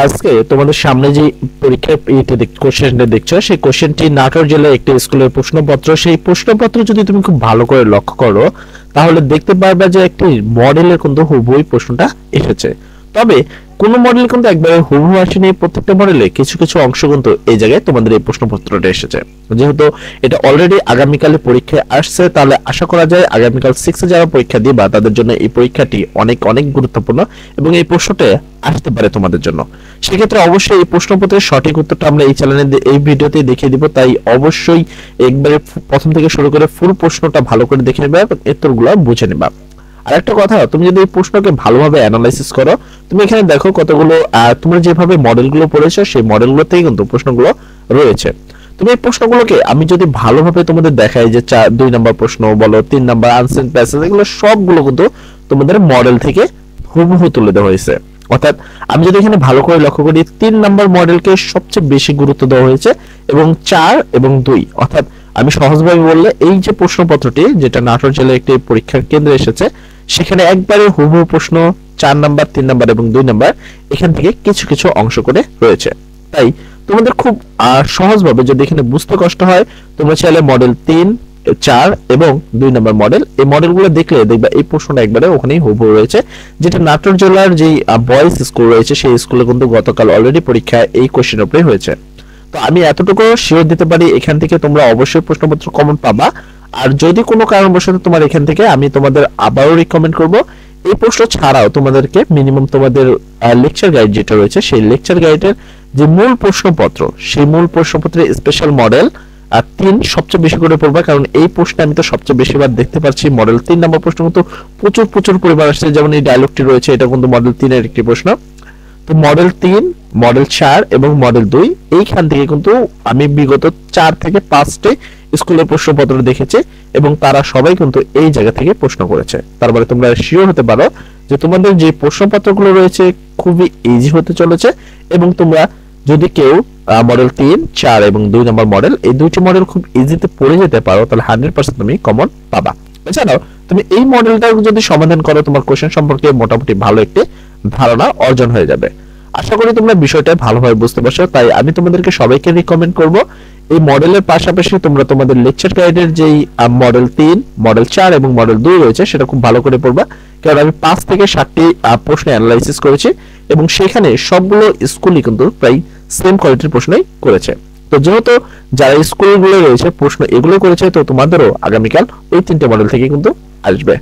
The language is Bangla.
আজকে তোমাদের সামনে যে পরীক্ষার কোশ্চেনটা দেখছো সেই কোশ্চেনটি নাটোর জেলার একটি স্কুলের প্রশ্নপত্র। সেই প্রশ্নপত্র যদি তুমি খুব ভালো করে লক্ষ্য করো তাহলে দেখতে পারবে যে একটি মডেলের কিন্তু হুবহুই প্রশ্নটা এসেছে। তবে কোন মডেল কিন্তু একবারে হুবহু আসেনি, প্রত্যেকটা মডেলে কিছু কিছু অংশ কিন্তু এই জায়গায় তোমাদের এই প্রশ্নপত্রটা এসেছে। যেহেতু এটা অলরেডি আগামীকালে পরীক্ষায় আসছে, তাহলে আশা করা যায় আগামীকাল 6 যারা পরীক্ষা দিবা তাদের জন্য এই পরীক্ষাটি অনেক অনেক গুরুত্বপূর্ণ এবং এই প্রশ্নটা আসতে পারে তোমাদের জন্য। সেক্ষেত্রে অবশ্যই এই প্রশ্নপত্রের সঠিক উত্তরটা আমরা এই চ্যানেলে এই ভিডিওতে দেখিয়ে দিব, তাই অবশ্যই একবারে প্রথম থেকে শুরু করে ফুল প্রশ্নটা ভালো করে দেখে নেবে এবং উত্তরগুলো বুঝে নেবা। আর একটা কথা, তুমি যদি এই প্রশ্নকে ভালোভাবে অ্যানালাইসিস করো, তুমি এখানে দেখো কতগুলো তোমরা যেভাবে মডেলগুলো পড়েছো সেই মডেলগুলো থেকে কিন্তু প্রশ্নগুলো রয়েছে। তুমি এই প্রশ্নগুলোকে আমি যদি ভালোভাবে তোমাদের দেখাই যে 2 নাম্বার প্রশ্ন বলো, 3 নাম্বার আনসেন্ট প্যাসেজ, এগুলো সবগুলো কিন্তু তোমাদের মডেল থেকে হুবহু তুলে দেওয়া হয়েছে। অর্থাৎ আমি যদি এখানে ভালো করে লক্ষ্য করি 3 নাম্বার মডেলকে সবচেয়ে বেশি গুরুত্ব দেওয়া হয়েছে এবং 4 এবং 2, অর্থাৎ আমি সহজভাবে বললে এই যে প্রশ্নপত্রটি যেটা নাটোর জেলার একটি পরীক্ষার কেন্দ্রে এসেছে সেখানে একবারে হুবহু প্রশ্ন 4 নাম্বার, 3 নাম্বার এবং 2 নাম্বার এখান থেকে কিছু কিছু অংশ করে রয়েছে। তাই তোমাদের খুব সহজভাবে যদি এখানে বুঝতে কষ্ট হয় তোমরা চাইলে মডেল 3, 4 এবং 2 নাম্বার মডেল এই মডেলগুলো দেখলে দেখবা এই প্রশ্নটা একবারে ওখানেই হুবহু রয়েছে, যেটা নাটোর জেলার যে বয়েজ স্কুল রয়েছে সেই স্কুলে কিন্তু গতকাল অলরেডি পরীক্ষা এই কোশ্চেনের উপরে হয়েছে। তো আমি এতটুকু শিওর দিতে পারি এখান থেকে তোমরা অবশ্যই প্রশ্নপত্র কমন পাবা। আর যদি কোনো কারণবশত তোমার এখান থেকে, আমি তোমাদের আবারও রিকমেন্ড করব এই প্রশ্ন ছাড়াও তোমাদেরকে মিনিমাম তোমাদের লেকচার গাইড যেটা রয়েছে সেই লেকচার গাইডের যে মূল প্রশ্নপত্র সেই মূল প্রশ্নপত্রের স্পেশাল মডেল 3 সবচেয়ে বেশি করে পড়বা, কারণ এই প্রশ্ন আমি তো সবচেয়ে বেশিবার দেখতে পাচ্ছি মডেল 3 নাম্বার প্রশ্ন কিন্তু প্রচুর প্রচুর পরিমাণ আসছে। যেমন এই ডায়লগটি রয়েছে এটা কিন্তু মডেল 3 এর একটি প্রশ্ন। তো মডেল 3, মডেল 4 এবং মডেল 2 এইখান থেকে কিন্তু আমি বিগত 4 থেকে 5টি স্কুলের প্রশ্নপত্র দেখেছি এবং তারা সবাই কিন্তু এই জায়গা থেকে প্রশ্ন করেছে। তারপরে তোমরা শিওর হতে পারো যে তোমাদের যে প্রশ্নপত্রগুলো রয়েছে খুবই ইজি হতে চলেছে এবং তোমরা যদি কেউ মডেল 3, 4 এবং 2 নম্বর মডেল এই দুইটি মডেল খুব ইজিতে পড়ে যেতে পারো তাহলে 100% তুমি কমন পাবা। এছাড়াও তুমি এই মডেলটা যদি সমাধান করো তোমার কোশ্চেন সম্পর্কে মোটামুটি ভালো একটি ধারণা অর্জন হয়ে যাবে। আশা করি তোমরা বিষয়টা ভালোভাবে বুঝতে পারছো। তাই আমি তোমাদেরকে সবাইকে রিকমেন্ড করব এই মডেলের পাশাপাশি তোমরা তোমাদের লেকচার গাইডের যেই মডেল 3, মডেল 4 এবং মডেল 2 রয়েছে সেটা খুব ভালো করে পড়বা, কারণ আমি 5 থেকে 7টি প্রশ্ন অ্যানালাইসিস করেছি এবং সেখানে সবগুলো স্কুলই কিন্তু প্রায় সেম কোয়ালিটির প্রশ্নই করেছে। তো যেহেতু যারা স্কুলগুলো রয়েছে প্রশ্ন এগুলো করেছে তো তোমাদেরও আগামীকাল ওই 3টে মডেল থেকে কিন্তু আসবে।